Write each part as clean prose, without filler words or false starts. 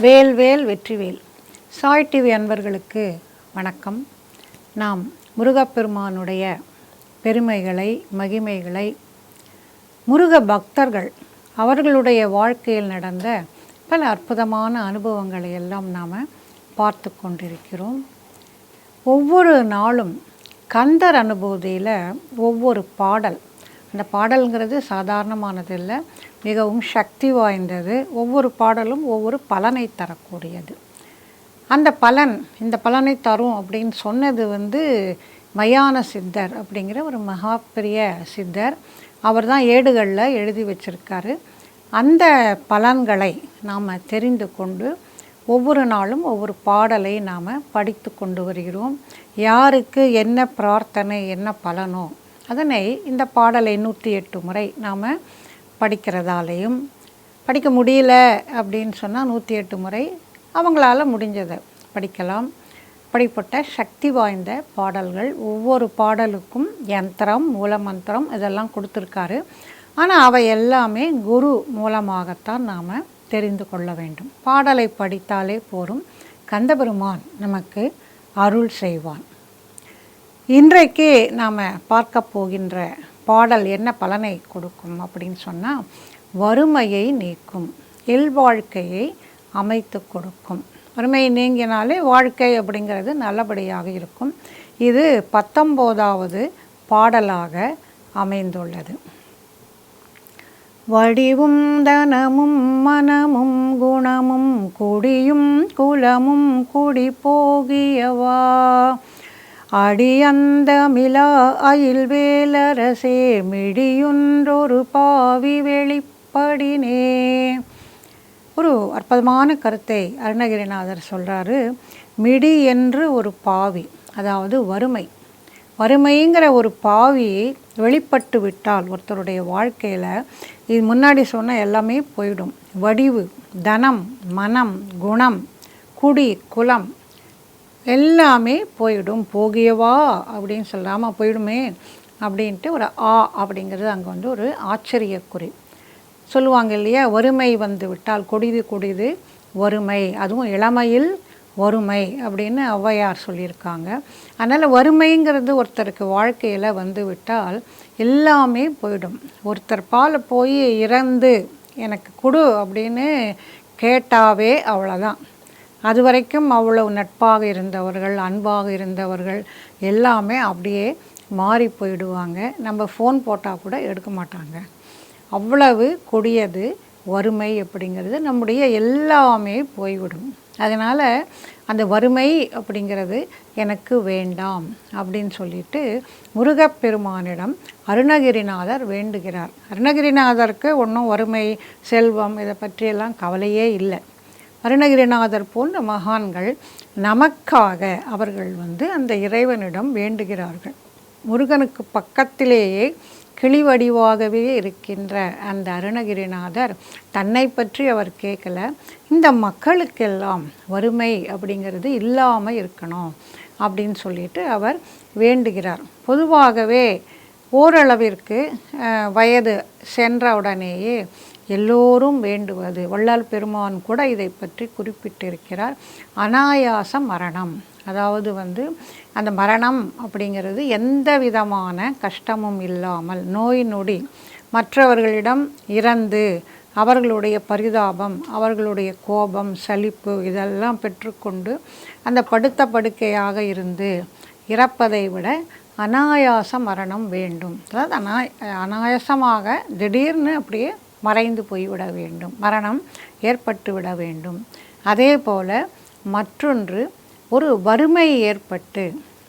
வேல்வேல் வெற்றிவேல். சாய் டிவி அன்பர்களுக்கு வணக்கம். நாம் முருகப்பெருமானுடைய பெருமைகளை, மகிமைகளை, முருக பக்தர்கள் அவர்களுடைய வாழ்க்கையில் நடந்த பல அற்புதமான அனுபவங்களை எல்லாம் நாம் பார்த்து கொண்டிருக்கிறோம். ஒவ்வொரு நாளும் கந்தர் அனுபூதியில் ஒவ்வொரு பாடல், அந்த பாடல்ங்கிறது சாதாரணமானது இல்லை, மிகவும் சக்தி வாய்ந்தது. ஒவ்வொரு பாடலும் ஒவ்வொரு பலனை தரக்கூடியது. அந்த பலன் இந்த பலனை தரும் அப்படின்னு சொன்னது மயான சித்தர் அப்படிங்கிற ஒரு மகா பெரிய சித்தர். அவர் தான் ஏடுகளில் எழுதி வச்சிருக்காரு. அந்த பலன்களை நாம் தெரிந்து கொண்டு ஒவ்வொரு நாளும் ஒவ்வொரு பாடலை நாம் படித்து கொண்டு வருகிறோம். யாருக்கு என்ன பிரார்த்தனை, என்ன பலனோ அதனை இந்த பாடலை 108 முறை நாம் படிக்கிறதாலேயும், படிக்க முடியல அப்படின்னு சொன்னால் 108 முறை அவங்களால முடிஞ்சதை படிக்கலாம். அப்படிப்பட்ட சக்தி வாய்ந்த பாடல்கள். ஒவ்வொரு பாடலுக்கும் யந்திரம், மூலமந்திரம் இதெல்லாம் கொடுத்துருக்காரு. ஆனால் அவை எல்லாமே குரு மூலமாகத்தான் நாம் தெரிந்து கொள்ள வேண்டும். பாடலை படித்தாலே போரும், கந்தபெருமான் நமக்கு அருள் செய்வான். இன்றைக்கு நாம் பார்க்க போகின்ற பாடல் என்ன பலனை கொடுக்கும் அப்படின்னு சொன்னால், வறுமையை நீக்கும், இல்வாழ்க்கையை அமைத்து கொடுக்கும். வறுமை நீங்கினாலே வாழ்க்கை அப்படிங்கிறது நல்லபடியாக இருக்கும். இது 19வது பாடலாக அமைந்துள்ளது. வடிவும் தனமும் மனமும் குணமும் குடியும் குலமும் குடி போகியவா, அடியந்தமிழா அயில் வேலரசே மிடியொன்றொரு பாவி வெளிப்படினே. ஒரு அற்புதமான கருத்தை அருணகிரிநாதர் சொல்கிறாரு. மிடி என்று ஒரு பாவி, அதாவது வறுமைங்கிற ஒரு பாவி வெளிப்பட்டு விட்டால் ஒருத்தருடைய வாழ்க்கையில் இது முன்னாடி சொன்ன எல்லாமே போயிடும். வடிவு, தனம், மனம், குணம், குடி, குலம் எல்லாமே போயிடும். போகியவா அப்படின்னு சொல்லாமல் போயிடுமே அப்படின்ட்டு ஒரு அப்படிங்கிறது அங்கே ஒரு ஆச்சரியக்குறி சொல்லுவாங்க இல்லையா. வறுமை வந்து விட்டால் கொடிது வறுமை, அதுவும் இளமையில் வறுமை அப்படின்னு ஔவையார் சொல்லியிருக்காங்க. அதனால் வறுமைங்கிறது ஒருத்தருக்கு வாழ்க்கையில் வந்து விட்டால் எல்லாமே போயிடும். ஒருத்தர் பால் போய் இறந்து எனக்கு கொடு அப்படின்னு கேட்டாவே அவ்வளோதான். அது வரைக்கும் அவ்வளவு நட்பாக இருந்தவர்கள், அன்பாக இருந்தவர்கள் எல்லாமே அப்படியே மாறி போயிடுவாங்க. நம்ம ஃபோன் போட்டால் கூட எடுக்க மாட்டாங்க. அவ்வளவு கொடியது வறுமை அப்படிங்கிறது. நம்முடைய எல்லாமே போய்விடும். அதனால் அந்த வறுமை அப்படிங்கிறது எனக்கு வேண்டாம் அப்படின்னு சொல்லிட்டு முருகப்பெருமானிடம் அருணகிரிநாதர் வேண்டுகிறார். அருணகிரிநாதருக்கு ஒன்றும் வறுமை, செல்வம் இதை பற்றியெல்லாம் கவலையே இல்லை. அருணகிரிநாதர் போன்ற மகான்கள் நமக்காக அவர்கள் அந்த இறைவனிடம் வேண்டுகிறார்கள். முருகனுக்கு பக்கத்திலேயே கிளிவடிவாகவே இருக்கின்ற அந்த அருணகிரிநாதர் தன்னை பற்றி அவர் கேட்கல, இந்த மக்களுக்கெல்லாம் வறுமை அப்படிங்கிறது இல்லாமல் இருக்கணும் அப்படின்னு சொல்லிட்டு அவர் வேண்டுகிறார். பொதுவாகவே ஓரளவிற்கு வயது சென்ற உடனேயே எல்லோரும் வேண்டுவது, வள்ளல் பெருமான் கூட இதை பற்றி குறிப்பிட்டிருக்கிறார். அனாயாச மரணம், அதாவது அந்த மரணம் அப்படிங்கிறது எந்த விதமான கஷ்டமும் இல்லாமல், நோய் நொடி, மற்றவர்களிடம் இறந்து அவர்களுடைய பரிதாபம், அவர்களுடைய கோபம், சலிப்பு இதெல்லாம் பெற்றுக்கொண்டு அந்த படுத்த படுக்கையாக இருந்து இறப்பதை விட அனாயாச மரணம் வேண்டும். அதாவது அனாயாசமாக திடீர்னு அப்படியே மறைந்து போய்விட வேண்டும், மரணம் ஏற்பட்டு விட வேண்டும். அதே போல் மற்றொன்று, ஒரு வறுமை ஏற்பட்டு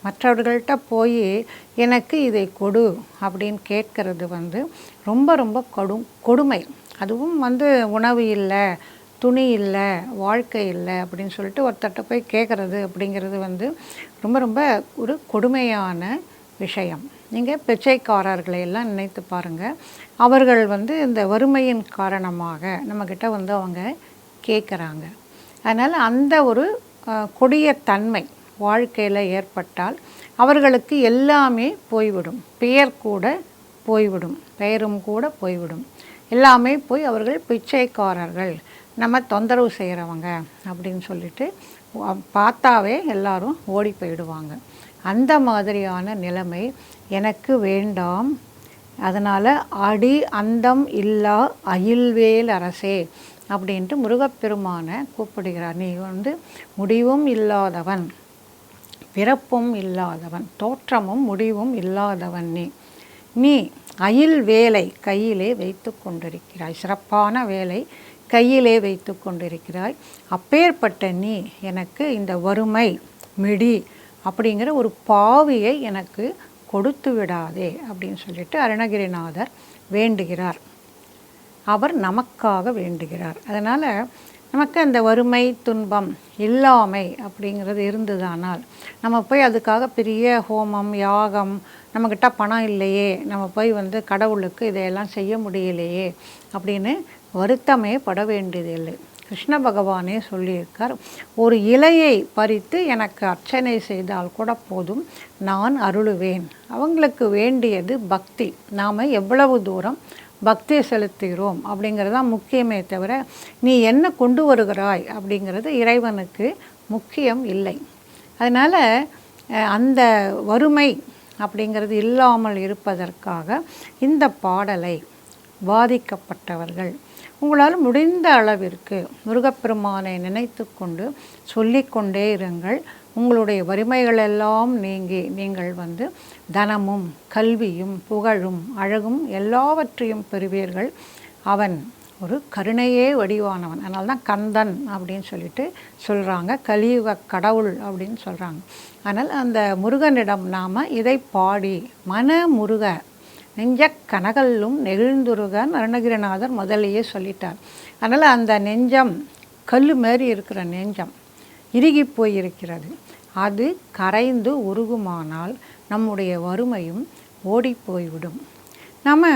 மற்றவர்கள்ட்ட போய் எனக்கு இதை கொடு அப்படின்னு கேட்கறது ரொம்ப ரொம்ப கொடுமை. அதுவும் உணவு இல்லை, துணி இல்லை, வாழ்க்கை இல்லை அப்படின்னு சொல்லிட்டு ஒருத்தட்ட போய் கேட்குறது அப்படிங்கிறது ரொம்ப ரொம்ப ஒரு கொடுமையான விஷயம். நீங்கள் பிச்சைக்காரர்களை எல்லாம் நினைத்து பாருங்கள். அவர்கள் இந்த வறுமையின் காரணமாக நம்மக்கிட்ட அவங்க கேட்குறாங்க. அதனால் அந்த ஒரு கொடிய தன்மை வாழ்க்கையில் ஏற்பட்டால் அவர்களுக்கு எல்லாமே போய்விடும். பெயர் கூட போய்விடும், பெயரும் கூட போய்விடும். எல்லாமே போய் அவர்கள் பிச்சைக்காரர்கள் நம்ம தொந்தரவு செய்கிறவங்க அப்படின்னு சொல்லிட்டு பார்த்தாவே எல்லாரும் ஓடி போயிடுவாங்க. அந்த மாதிரியான நிலைமை எனக்கு வேண்டாம். அதனால் அடி அந்தம் இல்லா அயில்வேல் அரசே அப்படின்ட்டு முருகப்பெருமானை கூப்பிடுகிறார். நீ முடிவும் இல்லாதவன், பிறப்பும் இல்லாதவன், தோற்றமும் முடிவும் இல்லாதவன். நீ அயில் வேலை கையிலே வைத்து கொண்டிருக்கிறாய், சிறப்பான வேலை கையிலே வைத்து கொண்டிருக்கிறாய். அப்பேற்பட்ட நீ எனக்கு இந்த வறுமை மிடி அப்படிங்கிற ஒரு பாவியை எனக்கு கொடுத்து விடாதே அப்படின்னு சொல்லிட்டு அருணகிரிநாதர் வேண்டுகிறார். அவர் நமக்காக வேண்டுகிறார். அதனால் நமக்கு அந்த வறுமை துன்பம் இல்லாமை அப்படிங்கிறது இருந்ததானால் நம்ம போய் அதுக்காக பெரிய ஹோமம் யாகம், நம்மக்கிட்ட பணம் இல்லையே, நம்ம போய் கடவுளுக்கு இதையெல்லாம் செய்ய முடியலையே அப்படின்னு வருத்தமே பட வேண்டியதில்லை. கிருஷ்ண பகவானே சொல்லியிருக்கார், ஒரு இலையை பறித்து எனக்கு அர்ச்சனை செய்தால் கூட போதும், நான் அருளுவேன். அவங்களுக்கு வேண்டியது பக்தி. நாம் எவ்வளவு தூரம் பக்தி செலுத்துகிறோம் அப்படிங்கிறது தான் முக்கியமே தவிர நீ என்ன கொண்டு வருகிறாய் அப்படிங்கிறது இறைவனுக்கு முக்கியம் இல்லை. அதனால் அந்த வறுமை அப்படிங்கிறது இல்லாமல் இருப்பதற்காக இந்த பாடலை பாதிக்கப்பட்டவர்கள் உங்களால் முடிந்த அளவிற்கு முருகப்பெருமானை நினைத்து கொண்டு சொல்லிக்கொண்டே இருங்கள். உங்களுடைய வறுமைகளெல்லாம் நீங்கி நீங்கள் தனமும் கல்வியும் புகழும் அழகும் எல்லாவற்றையும் பெறுவீர்கள். அவன் ஒரு கருணையே வடிவானவன். அதனால தான் கந்தன் அப்படின்னு சொல்லிட்டு சொல்கிறாங்க, கலியுக கடவுள் அப்படின்னு சொல்கிறாங்க. அதனால் அந்த முருகனிடம் நாம் இதை பாடி மன முருக நெஞ்ச கனகல்லும் நெகிழ்ந்துருகன் அருணகிரிநாதர் முதலையே சொல்லிட்டார். அதனால் அந்த நெஞ்சம் கல் மாரி இருக்கிற நெஞ்சம் இறுகி போயிருக்கிறது. அது கரைந்து உருகுமானால் நம்முடைய வறுமையும் ஓடி போய்விடும். நம்ம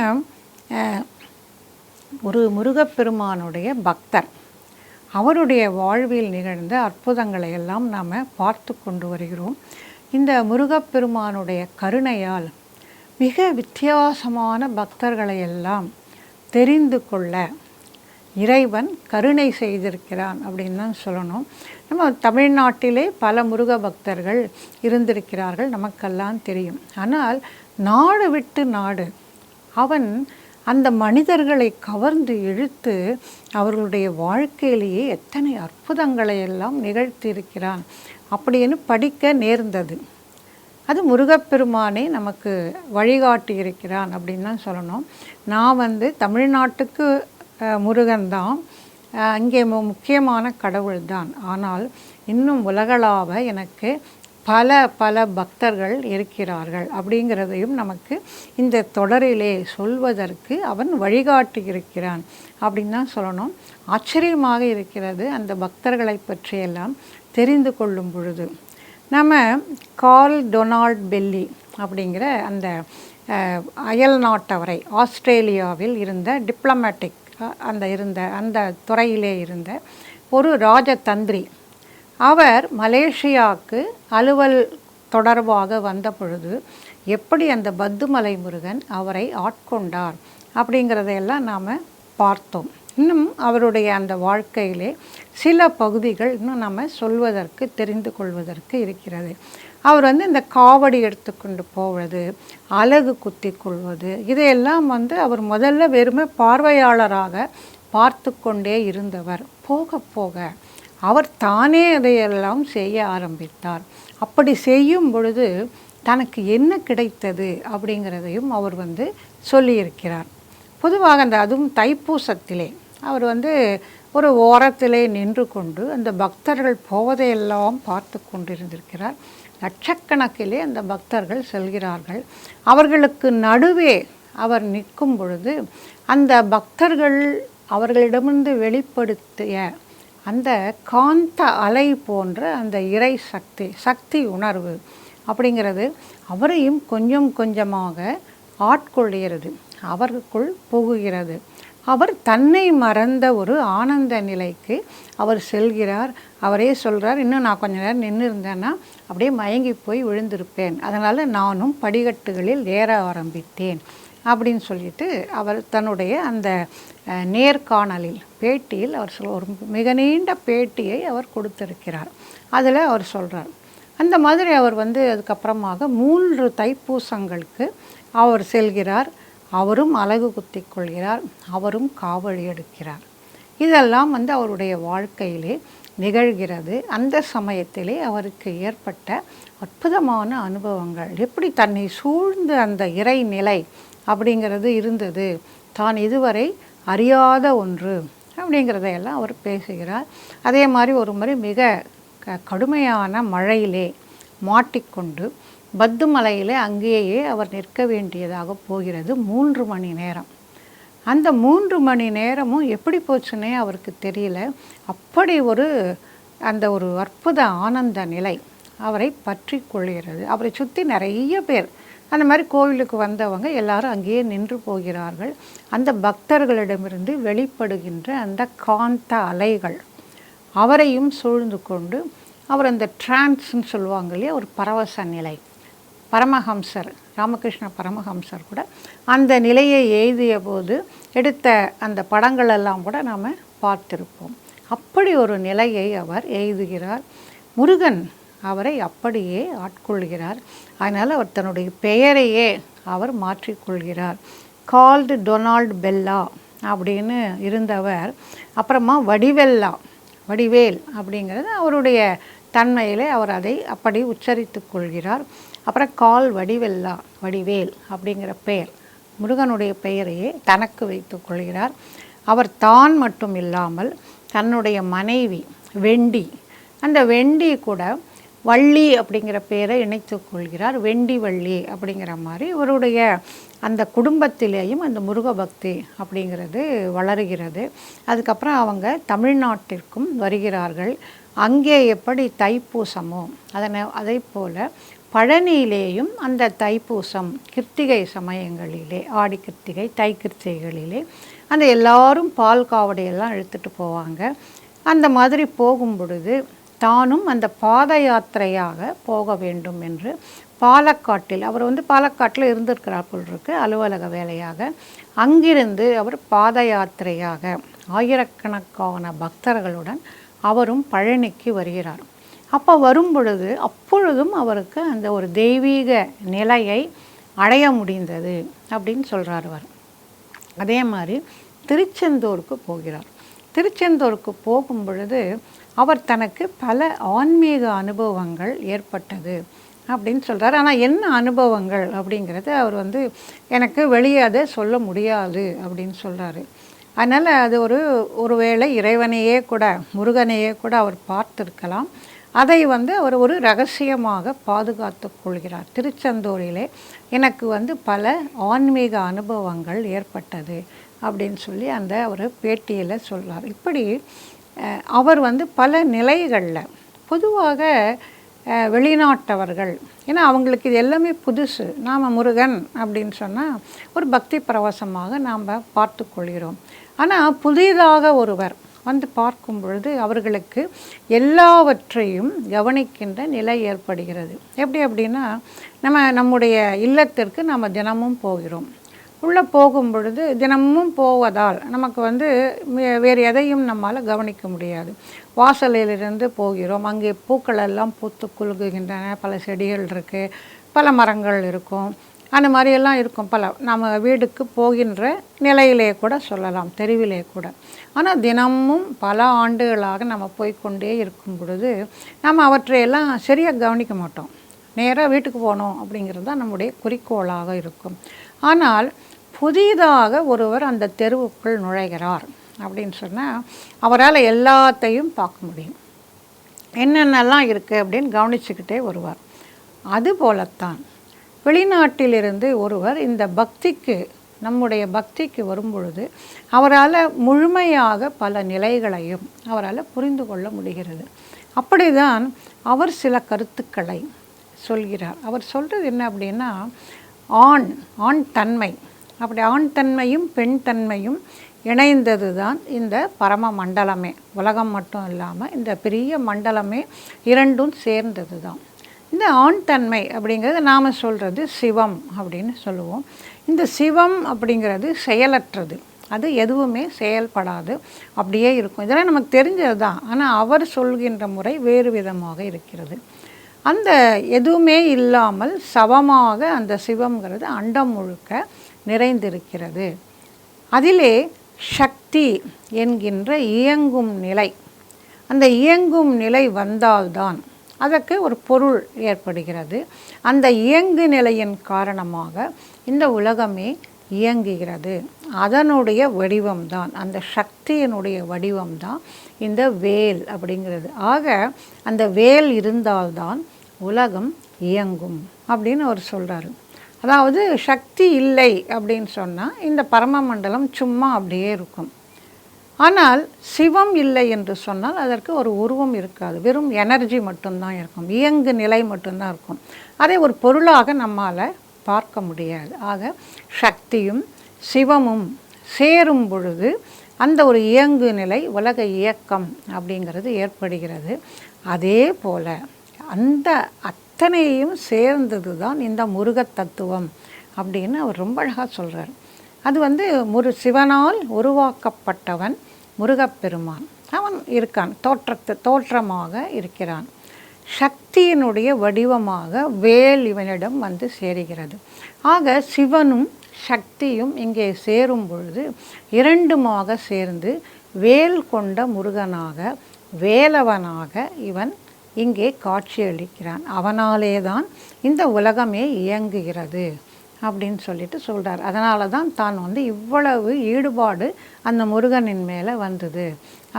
ஒரு முருகப்பெருமானுடைய பக்தர், அவருடைய வாழ்வில் நிகழ்ந்த அற்புதங்களை எல்லாம் நாம் பார்த்து கொண்டு வருகிறோம். இந்த முருகப்பெருமானுடைய கருணையால் மிக வித்தியாசமான பக்தர்களை எல்லாம் தெரிந்து கொள்ள இறைவன் கருணை செய்திருக்கிறான் அப்படின்னு தான் சொல்லணும். நம்ம தமிழ்நாட்டிலே பல முருக பக்தர்கள் இருந்திருக்கிறார்கள், நமக்கெல்லாம் தெரியும். ஆனால் நாடு விட்டு நாடு அவன் அந்த மனிதர்களை கவர்ந்து இழுத்து அவர்களுடைய வாழ்க்கையிலேயே எத்தனை அற்புதங்களை எல்லாம் நிகழ்த்தியிருக்கிறான் அப்படின்னு படிக்க நேர்ந்தது. அது முருகப்பெருமானே நமக்கு வழிகாட்டி இருக்கிறான் அப்படின்னு தான் சொல்லணும். நான் தமிழ்நாட்டுக்கு முருகன்தான், அங்கே முக்கியமான கடவுள் தான். ஆனால் இன்னும் உலகளாவ எனக்கு பல பக்தர்கள் இருக்கிறார்கள் அப்படிங்கிறதையும் நமக்கு இந்த தொடரிலே சொல்வதற்கு அவன் வழிகாட்டி இருக்கிறான் அப்படின்னு தான் சொல்லணும். ஆச்சரியமாக இருக்கிறது அந்த பக்தர்களை பற்றியெல்லாம் தெரிந்து கொள்ளும் பொழுது. நம்ம கார்ல் டொனால்ட் பெல்லி அப்படிங்கிற அந்த அயல் நாட்டவரை, ஆஸ்திரேலியாவில் இருந்த டிப்ளமேட்டிக் அந்த துறையிலே இருந்த ஒரு ராஜதந்திரி, அவர் மலேசியாவுக்கு அலுவல் தொடர்பாக வந்த பொழுது எப்படி அந்த பத்துமலை முருகன் அவரை ஆட்கொண்டார் அப்படிங்கிறதையெல்லாம் நாம் பார்த்தோம். இன்னும் அவருடைய அந்த வாழ்க்கையிலே சில பகுதிகள் இன்னும் நம்ம சொல்வதற்கு தெரிந்து கொள்வதற்கு இருக்கிறது. அவர் இந்த காவடி எடுத்துக்கொண்டு போவது, அலகு குத்தி கொள்வது, இதையெல்லாம் அவர் முதல்ல வெறுமே பார்வையாளராக பார்த்து கொண்டே இருந்தவர். போக போக அவர் தானே அதையெல்லாம் செய்ய ஆரம்பித்தார். அப்படி செய்யும் பொழுது தனக்கு என்ன கிடைத்தது அப்படிங்கிறதையும் அவர் சொல்லியிருக்கிறார். பொதுவாக அதுவும் தைப்பூசத்திலே அவர் ஒரு ஓரத்திலே நின்று கொண்டு அந்த பக்தர்கள் போவதையெல்லாம் பார்த்து கொண்டிருந்திருக்கிறார். லட்சக்கணக்கிலே அந்த பக்தர்கள் செல்கிறார்கள். அவர்களுக்கு நடுவே அவர் நிற்கும் பொழுது அந்த பக்தர்கள் அவர்களிடமிருந்து வெளிப்படுத்திய அந்த காந்த அலை போன்ற அந்த இறை சக்தி உணர்வு அப்படிங்கிறது அவரையும் கொஞ்சம் கொஞ்சமாக ஆட்கொள்கிறது, அவருக்குள் புகுகிறது. அவர் தன்னை மறந்த ஒரு ஆனந்த நிலைக்கு அவர் செல்கிறார். அவரே சொல்கிறார், இன்னும் நான் கொஞ்ச நேரம் நின்று இருந்தேன்னா அப்படியே மயங்கி போய் விழுந்திருப்பேன், அதனால் நானும் படிக்கட்டுகளில் ஏற ஆரம்பித்தேன் அப்படின்னு சொல்லிட்டு அவர் தன்னுடைய அந்த நேர்காணலில் பேட்டியில் அவர் ஒரு மிக நீண்ட பேட்டியை அவர் கொடுத்திருக்கிறார். அதில் அவர் சொல்கிறார், அந்த மாதிரி அவர் அதுக்கப்புறமாக 3 தைப்பூசங்களுக்கு அவர் செல்கிறார். அவரும் அலகு குத்தி கொள்கிறார், அவரும் காவடி எடுக்கிறார். இதெல்லாம் அவருடைய வாழ்க்கையிலே நிகழ்கிறது. அந்த சமயத்திலே அவருக்கு ஏற்பட்ட அற்புதமான அனுபவங்கள், எப்படி தன்னை சூழ்ந்த அந்த இறை நிலை அப்படிங்கிறது இருந்தது, தான் இதுவரை அறியாத ஒன்று அப்படிங்கிறதையெல்லாம் அவர் பேசுகிறார். அதே மாதிரி ஒரு முறை மிக கடுமையான மழையிலே மாட்டிக்கொண்டு பத்து மலையிலே அங்கேயே அவர் நிற்க வேண்டியதாக போகிறது 3 மணி நேரம். அந்த 3 மணி நேரமும் எப்படி போச்சுன்னே அவருக்கு தெரியல. அப்படி அந்த ஒரு அற்புத ஆனந்த நிலை அவரை பற்றி கொள்கிறது. அவரை சுற்றி நிறைய பேர் அந்த மாதிரி கோவிலுக்கு வந்தவங்க எல்லாரும் அங்கேயே நின்று போகிறார்கள். அந்த பக்தர்களிடமிருந்து வெளிப்படுகின்ற அந்த காந்த அலைகள் அவரையும் சூழ்ந்து கொண்டு அவர் அந்த டிரான்ஸ்ன்னு சொல்லுவாங்க இல்லையா, ஒரு பரவச நிலை. பரமஹம்சர், ராமகிருஷ்ண பரமஹம்சர் கூட அந்த நிலையை எய்திய போது எடுத்த அந்த படங்களெல்லாம் கூட நாம் பார்த்திருப்போம். அப்படி ஒரு நிலையை அவர் எய்துகிறார். முருகன் அவரை அப்படியே ஆட்கொள்கிறார். அதனால் அவர் தன்னுடைய பெயரையே அவர் மாற்றிக்கொள்கிறார். கால்டு டொனால்டு பெல்லா அப்படின்னு இருந்தவர் அப்புறமா வடிவேல் அப்படிங்கிறது அவருடைய தன்மையிலே அவர் அதை அப்படி உச்சரித்து கொள்கிறார். அப்புறம் வடிவேல் அப்படிங்கிற பெயர், முருகனுடைய பெயரையே தனக்கு வைத்து கொள்கிறார். அவர் தான் மட்டும் இல்லாமல் தன்னுடைய மனைவி அந்த வெண்டி கூட வள்ளி அப்படிங்கிற பெயரை இணைத்து கொள்கிறார். வள்ளி அப்படிங்கிற மாதிரி இவருடைய அந்த குடும்பத்திலேயும் அந்த முருக பக்தி அப்படிங்கிறது வளருகிறது. அதுக்கப்புறம் அவங்க தமிழ்நாட்டிற்கும் வருகிறார்கள். அங்கே எப்படி தைப்பூசமோ அதை போல் பழனியிலேயும் அந்த தைப்பூசம் கிருத்திகை சமயங்களிலே, ஆடி கிருத்திகை, தை கிருத்திகைகளிலே அந்த எல்லாரும் பால் காவடியெல்லாம் எடுத்துகிட்டு போவாங்க. அந்த மாதிரி போகும் பொழுது தானும் அந்த பாத யாத்திரையாக போக வேண்டும் என்று பாலக்காட்டில் அவர் பாலக்காட்டில் இருந்திருக்கிறார் போல் இருக்கு, அலுவலக வேலையாக. அங்கிருந்து அவர் பாத யாத்திரையாக ஆயிரக்கணக்கான பக்தர்களுடன் அவரும் பழனிக்கு வருகிறார். அப்போ வரும் பொழுது அப்பொழுதும் அவருக்கு அந்த ஒரு தெய்வீக நிலையை அடைய முடிந்தது அப்படின்னு சொல்கிறார் அவர். அதே மாதிரி திருச்செந்தூருக்கு போகிறார். திருச்செந்தூருக்கு போகும் பொழுது அவர் தனக்கு பல ஆன்மீக அனுபவங்கள் ஏற்பட்டது அப்படின்னு சொல்கிறார். ஆனால் என்ன அனுபவங்கள் அப்படிங்கிறது அவர் எனக்கு வெளியே அதை சொல்ல முடியாது அப்படின்னு சொல்கிறாரு. அதனால் அது ஒருவேளை இறைவனையே கூட, முருகனையே கூட அவர் பார்த்துருக்கலாம். அதை அவர் ஒரு ரகசியமாக பாதுகாத்து கொள்கிறார். திருச்செந்தூரிலே எனக்கு பல ஆன்மீக அனுபவங்கள் ஏற்பட்டது அப்படின்னு சொல்லி அந்த ஒரு பேட்டியில் சொல்கிறார். இப்படி அவர் பல நிலைகளில் பொதுவாக வெளிநாட்டவர்கள், ஏன்னா அவங்களுக்கு இது எல்லாமே புதுசு. நாம் முருகன் அப்படின்னு சொன்னால் ஒரு பக்தி பரவசமாக நாம் பார்த்து கொள்கிறோம். ஆனால் புதிதாக ஒருவர் பார்க்கும் பொழுது அவர்களுக்கு எல்லாவற்றையும் கவனிக்கின்ற நிலை ஏற்படுகிறது. எப்படி அப்படின்னா, நம்முடைய இல்லத்திற்கு நம்ம தினமும் போகிறோம். உள்ளே போகும் பொழுது தினமும் போவதால் நமக்கு வேறு எதையும் நம்மால் கவனிக்க முடியாது. வாசலிலிருந்து போகிறோம், அங்கே பூக்கள் எல்லாம் பூத்து குலுங்குகின்றன, பல செடிகள் இருக்குது, பல மரங்கள் இருக்கும், அந்த மாதிரியெல்லாம் இருக்கும். நம்ம வீடுக்கு போகின்ற நிலையிலே கூட சொல்லலாம், தெருவிலே கூட. ஆனால் தினமும் பல ஆண்டுகளாக நம்ம போய்கொண்டே இருக்கும் பொழுது நம்ம அவற்றையெல்லாம் சரியாக கவனிக்க மாட்டோம். நேராக வீட்டுக்கு போகணும் அப்படிங்கிறது தான் நம்முடைய குறிக்கோளாக இருக்கும். ஆனால் புதிதாக ஒருவர் அந்த தெருவுக்குள் நுழைகிறார் அப்படின்னு சொன்னால் அவரால் எல்லாத்தையும் பார்க்க முடியும். என்னென்னலாம் இருக்குது அப்படின்னு கவனிச்சுக்கிட்டே வருவார். அதுபோலத்தான் வெளிநாட்டிலிருந்து ஒருவர் இந்த பக்திக்கு, நம்முடைய பக்திக்கு வரும்பொழுது அவரால் முழுமையாக பல நிலைகளையும் அவரால் புரிந்து கொள்ள முடிகிறது. அப்படிதான் அவர் சில கருத்துக்களை சொல்கிறார். அவர் சொல்கிறது என்ன அப்படின்னா, ஆண் தன்மை, அப்படி ஆண் தன்மையும் பெண் தன்மையும் இணைந்தது தான் இந்த பரம மண்டலமே. உலகம் மட்டும் இல்லாமல் இந்த பெரிய மண்டலமே இரண்டும் சேர்ந்தது தான். இந்த ஆண் தன்மை அப்படிங்கிறது நாம் சொல்கிறது சிவம் அப்படின்னு சொல்லுவோம். இந்த சிவம் அப்படிங்கிறது செயலற்றது, அது எதுவுமே செயல்படாது, அப்படியே இருக்கும். இதெல்லாம் நமக்கு தெரிஞ்சது தான். ஆனால் அவர் சொல்கின்ற முறை வேறு விதமாக இருக்கிறது. அந்த எதுவுமே இல்லாமல் சவமாக அந்த சிவம்ங்கிறது அண்டம் முழுக்க நிறைந்திருக்கிறது. அதிலே சக்தி என்கின்ற இயங்கும் நிலை, அந்த இயங்கும் நிலை வந்தால்தான் அதற்கு ஒரு பொருள் ஏற்படுகிறது. அந்த இயங்கு நிலையின் காரணமாக இந்த உலகமே இயங்குகிறது. அதனுடைய வடிவம்தான், அந்த சக்தியினுடைய வடிவம்தான் இந்த வேல் அப்படிங்கிறது. ஆக அந்த வேல் இருந்தால்தான் உலகம் இயங்கும் அப்படின்னு அவர் சொல்கிறாரு. அதாவது சக்தி இல்லை அப்படின்னு சொன்னால் இந்த பரமமண்டலம் சும்மா அப்படியே இருக்கும். ஆனால் சிவம் இல்லை என்று சொன்னால் அதற்கு ஒரு உருவம் இருக்காது, வெறும் எனர்ஜி மட்டும்தான் இருக்கும், இயங்கு நிலை மட்டும்தான் இருக்கும். அதை ஒரு பொருளாக நம்மால் பார்க்க முடியாது. ஆக சக்தியும் சிவமும் சேரும் பொழுது அந்த ஒரு இயங்கு நிலை, உலக இயக்கம் அப்படிங்கிறது ஏற்படுகிறது. அதே போல் அந்த அத்தனையும் சேர்ந்தது தான் இந்த முருக தத்துவம் அப்படின்னு அவர் ரொம்ப அழகாக சொல்கிறார். அது சிவனால் உருவாக்கப்பட்டவன் முருகப்பெருமான். அவன் இருக்கான், தோற்றமாக இருக்கிறான். சக்தியினுடைய வடிவமாக வேல் இவனிடம் சேருகிறது. ஆக சிவனும் சக்தியும் இங்கே சேரும் பொழுது இரண்டுமாக சேர்ந்து வேல் கொண்ட முருகனாக, வேலவனாக இவன் இங்கே காட்சியளிக்கிறான். அவனாலே தான் இந்த உலகமே இயங்குகிறது அப்படின்னு சொல்கிறார். அதனால தான் இவ்வளவு ஈடுபாடு அந்த முருகனின் மேலே வந்தது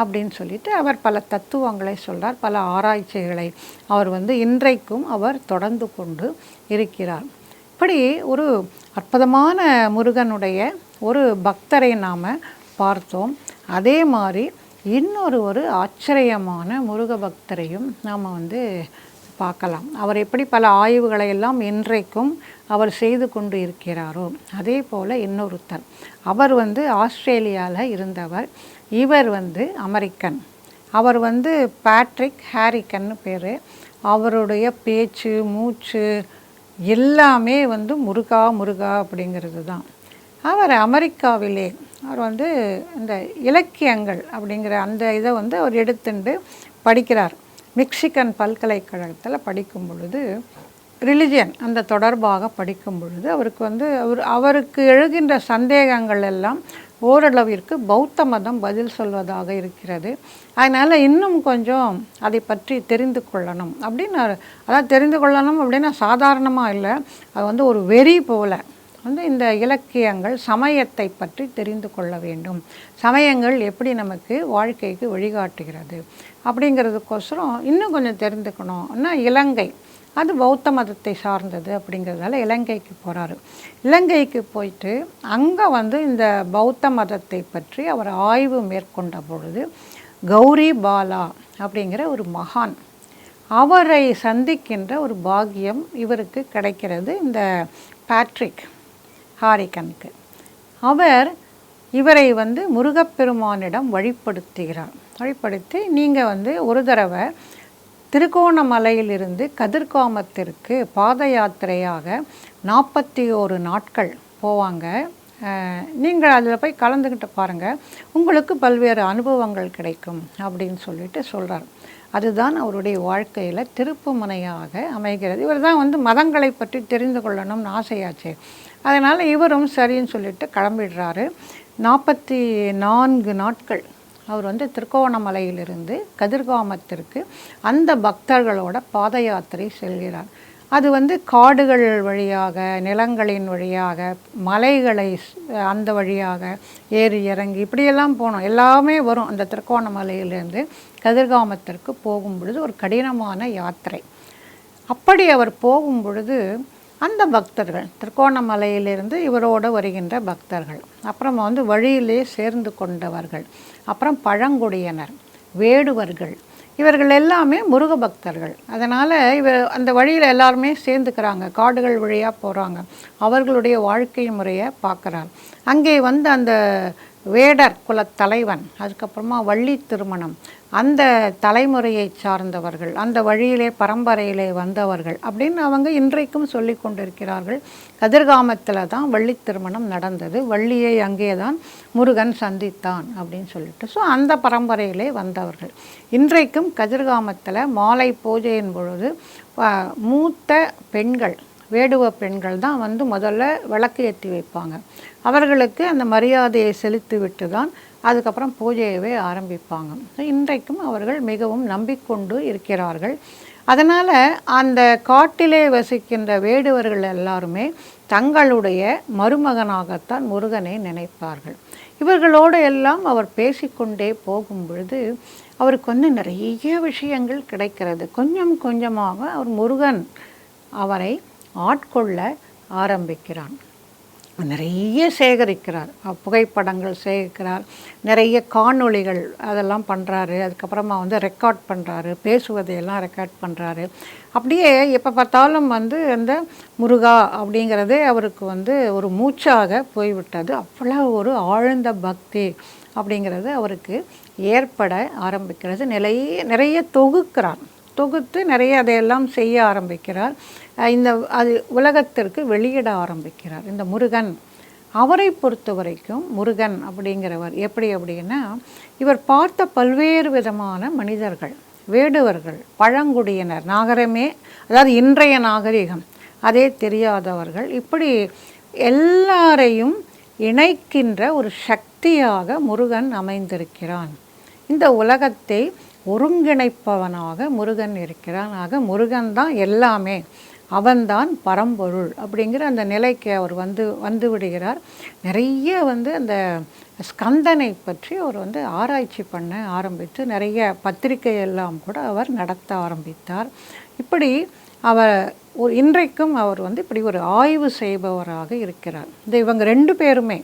அப்படின்னு அவர் பல தத்துவங்களை சொல்கிறார், பல ஆராய்ச்சிகளை அவர் இன்றைக்கும் அவர் தொடர்ந்து கொண்டு இருக்கிறார். இப்படி ஒரு அற்புதமான முருகனுடைய ஒரு பக்தரை நாம் பார்த்தோம். அதே மாதிரி ஒரு ஆச்சரியமான முருக பக்தரையும் நாம் பார்க்கலாம். அவர் எப்படி பல ஆய்வுகளை எல்லாம் இன்றைக்கும் அவர் செய்து கொண்டு இருக்கிறாரோ அதே போல் இன்னொருத்தர், அவர் ஆஸ்திரேலியாவில் இருந்தவர். இவர் அமெரிக்கன். அவர் பேட்ரிக் ஹாரிக்கன்னு பேர். அவருடைய பேச்சு மூச்சு எல்லாமே முருகா முருகா அப்படிங்கிறது தான். அவர் அமெரிக்காவிலே அவர் இந்த இலக்கியங்கள் அப்படிங்கிற அந்த இதை அவர் எடுத்துட்டு படிக்கிறார். மெக்சிகன் பல்கலைக்கழகத்தில் படிக்கும் பொழுது ரிலிஜியன் அந்த தொடர்பாக படிக்கும் பொழுது அவருக்கு எழுகின்ற சந்தேகங்கள் எல்லாம் ஓரளவிற்கு பௌத்த மதம் பதில் சொல்வதாக இருக்கிறது. அதனால் இன்னும் கொஞ்சம் அதை பற்றி தெரிந்து கொள்ளணும் அப்படின்னு, அதாவது தெரிந்து கொள்ளணும் அப்படின்னா சாதாரணமாக இல்லை, அது ஒரு வெறி போல் இந்த இலக்கியங்கள் சமயத்தை பற்றி தெரிந்து கொள்ள வேண்டும், சமயங்கள் எப்படி நமக்கு வாழ்க்கைக்கு வழிகாட்டுகிறது அப்படிங்கிறதுக்கோசரம் இன்னும் கொஞ்சம் தெரிந்துக்கணும். ஆனால் இலங்கை அது பௌத்த மதத்தை சார்ந்தது அப்படிங்கிறதால இலங்கைக்கு போகிறாரு. இலங்கைக்கு போயிட்டு அங்கே இந்த பௌத்த மதத்தை பற்றி அவர் ஆய்வு மேற்கொண்ட பொழுது கௌரி பாலா அப்படிங்கிற ஒரு மகான், அவரை சந்திக்கின்ற ஒரு பாக்கியம் இவருக்கு கிடைக்கிறது. இந்த பேட்ரிக் ஹாரிக்கனுக்கு அவர் இவரை முருகப்பெருமானிடம் வழிபடுத்தி நீங்கள் ஒரு தடவை திருகோணமலையிலிருந்து கதிர்காமத்திற்கு பாத யாத்திரையாக 41 நாட்கள் போவாங்க, நீங்கள் அதில் போய் கலந்துக்கிட்டு பாருங்கள், உங்களுக்கு பல்வேறு அனுபவங்கள் கிடைக்கும் அப்படின்னு சொல்கிறார். அதுதான் அவருடைய வாழ்க்கையில் திருப்பு முனையாக அமைகிறது. இவர் தான் மதங்களை பற்றி தெரிந்து கொள்ளணும்னு ஆசையாச்சு. அதனால் இவரும் சரின்னு சொல்லிட்டு கிளம்பிடுறாரு. 44 நாட்கள் அவர் திருக்கோணமலையிலிருந்து கதிர்காமத்திற்கு அந்த பக்தர்களோட பாத யாத்திரை செல்கிறார். அது காடுகள் வழியாக, நிலங்களின் வழியாக, மலைகளை அந்த வழியாக ஏறி இறங்கி இப்படியெல்லாம் போனோம். எல்லாமே வரும். அந்த திருக்கோணமலையிலிருந்து கதிர்காமத்திற்கு போகும் பொழுது ஒரு கடினமான யாத்திரை. அப்படி அவர் போகும் பொழுது அந்த பக்தர்கள், திருக்கோணமலையிலிருந்து இவரோடு வருகின்ற பக்தர்கள், அப்புறம் வழியிலே சேர்ந்து கொண்டவர்கள், அப்புறம் பழங்குடியினர், வேடுவர்கள், இவர்கள் எல்லாமே முருக பக்தர்கள். அதனால் அந்த வழியில் எல்லாருமே சேர்ந்துக்கிறாங்க, காடுகள் வழியாக போகிறாங்க, அவர்களுடைய வாழ்க்கை முறையை பார்க்குறார். அங்கே அந்த வேடர் குலத் தலைவன், அதுக்கப்புறமா வள்ளி திருமணம், அந்த தலைமுறையை சார்ந்தவர்கள், அந்த வழியிலே பரம்பரையிலே வந்தவர்கள் அப்படின்னு அவங்க இன்றைக்கும் சொல்லி கொண்டிருக்கிறார்கள். கதிர்காமத்தில் தான் வள்ளி திருமணம் நடந்தது, வள்ளியை அங்கே தான் முருகன் சந்தித்தான் அப்படின்னு சொல்லிட்டு. ஸோ அந்த பரம்பரையிலே வந்தவர்கள் இன்றைக்கும் கதிர்காமத்தில் மாலை பூஜையின் பொழுது மூத்த பெண்கள், வேடுவ பெண்கள் தான் வந்து முதல்ல விளக்கு ஏற்றி வைப்பாங்க. அவர்களுக்கு அந்த மரியாதையை செலுத்தி விட்டு தான் அதுக்கப்புறம் பூஜையவே ஆரம்பிப்பாங்க. இன்றைக்கும் அவர்கள் மிகவும் நம்பிக்கொண்டு இருக்கிறார்கள். அதனால் அந்த காட்டிலே வசிக்கின்ற வேடுவர்கள் எல்லாருமே தங்களுடைய மருமகனாகத்தான் முருகனை நினைப்பார்கள். இவர்களோடு எல்லாம் அவர் பேசிக்கொண்டே போகும் பொழுது அவருக்கு வந்து நிறைய விஷயங்கள் கிடைக்கிறது. கொஞ்சம் கொஞ்சமாக அவர் முருகன் அவரை ஆட்கொள்ள ஆரம்பிக்கிறான். நிறைய சேகரிக்கிறார், புகைப்படங்கள் சேகரிக்கிறார், நிறைய காணொளிகள் அதெல்லாம் பண்ணுறாரு. அதுக்கப்புறமா வந்து ரெக்கார்ட் பண்ணுறாரு, பேசுவதையெல்லாம் ரெக்கார்ட் பண்ணுறாரு. அப்படியே எப்போ பார்த்தாலும் வந்து அந்த முருகா அப்படிங்கிறதே அவருக்கு வந்து ஒரு மூச்சாக போய்விட்டது. அவ்வளோ ஒரு ஆழ்ந்த பக்தி அப்படிங்கிறது அவருக்கு ஏற்பட ஆரம்பிக்கிறது. நிறைய தொகுத்து நிறைய அதையெல்லாம் செய்ய ஆரம்பிக்கிறார். அது உலகத்திற்கு வெளியிட ஆரம்பிக்கிறார். இந்த முருகன், அவரை பொறுத்த வரைக்கும் முருகன் அப்படிங்கிறவர் எப்படி அப்படின்னா, இவர் பார்த்த பல்வேறு விதமான மனிதர்கள், வேடுவர்கள், பழங்குடியினர், நாகரமே அதாவது இன்றைய நாகரிகம் அதே தெரியாதவர்கள், இப்படி எல்லாரையும் இணைக்கின்ற ஒரு சக்தியாக முருகன் அமைந்திருக்கிறான். இந்த உலகத்தை ஒருங்கிணைப்பவனாக முருகன் இருக்கிறான். ஆக முருகன் தான் எல்லாமே, அவன்தான் பரம்பொருள் அப்படிங்கிற அந்த நிலைக்கு அவர் வந்து விடுகிறார். நிறைய வந்து அந்த ஸ்கந்தனை பற்றி அவர் வந்து ஆராய்ச்சி பண்ண ஆரம்பித்து நிறைய பத்திரிகையெல்லாம் கூட அவர் நடத்த ஆரம்பித்தார். இப்படி இன்றைக்கும் அவர் வந்து இப்படி ஒரு ஆய்வு செய்பவராக இருக்கிறார். இவங்க 2 பேருமே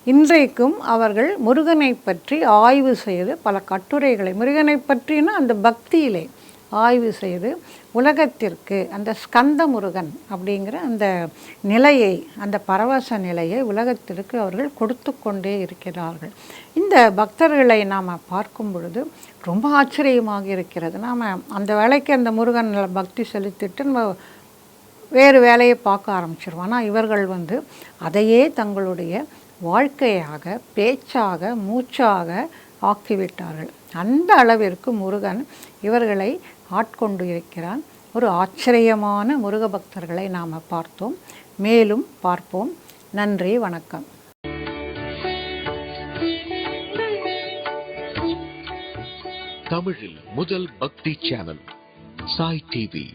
இன்றைக்கும் அவர்கள் முருகனை பற்றி ஆய்வு செய்து பல கட்டுரைகளை, முருகனை பற்றினா அந்த பக்தியிலே ஆய்வு செய்து உலகத்திற்கு அந்த ஸ்கந்த முருகன் அப்படிங்கிற அந்த நிலையை, அந்த பரவச நிலையை உலகத்திற்கு அவர்கள் கொடுத்து கொண்டே இருக்கிறார்கள். இந்த பக்தர்களை நாம் பார்க்கும் பொழுது ரொம்ப ஆச்சரியமாக இருக்கிறது. நாம் அந்த வேலைக்கு அந்த முருகன் பக்தி செலுத்திட்டு நம்ம வேறு வேலையை பார்க்க ஆரம்பிச்சிருவோம். ஆனால் இவர்கள் வந்து அதையே தங்களுடைய வாழ்க்கையாக, பேச்சாக, மூச்சாக ஆக்கிவிட்டார்கள். அந்த அளவிற்கு முருகன் இவர்களை ஆட்கொண்டு இருக்கிறான். ஒரு ஆச்சரியமான முருக பக்தர்களை நாம் பார்த்தோம், மேலும் பார்ப்போம். நன்றி, வணக்கம். தமிழில் முதல் பக்தி சேனல் சாய் டிவி.